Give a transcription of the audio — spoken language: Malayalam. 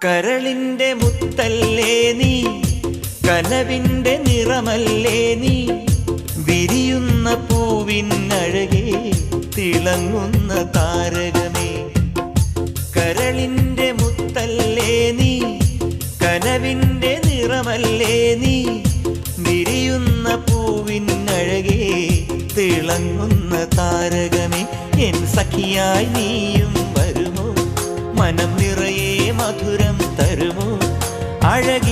കരളിന്റെ മുത്തല്ലേ നീ, കനവിന്റെ നിറമല്ലേ നീ, വിരിയുന്ന പൂവിനഴകേ തിളങ്ങുന്ന താരകമേ. കരളിന്റെ മുത്തല്ലേ നീ, കനവിന്റെ നിറമല്ലേ നീ, വിരിയുന്ന പൂവിനഴകേ തിളങ്ങുന്ന താരകമേ. എൻ സഖിയായി നീയും വരുമോ, മനം നിറയെ മധുരം തരുമോ, അഴകേ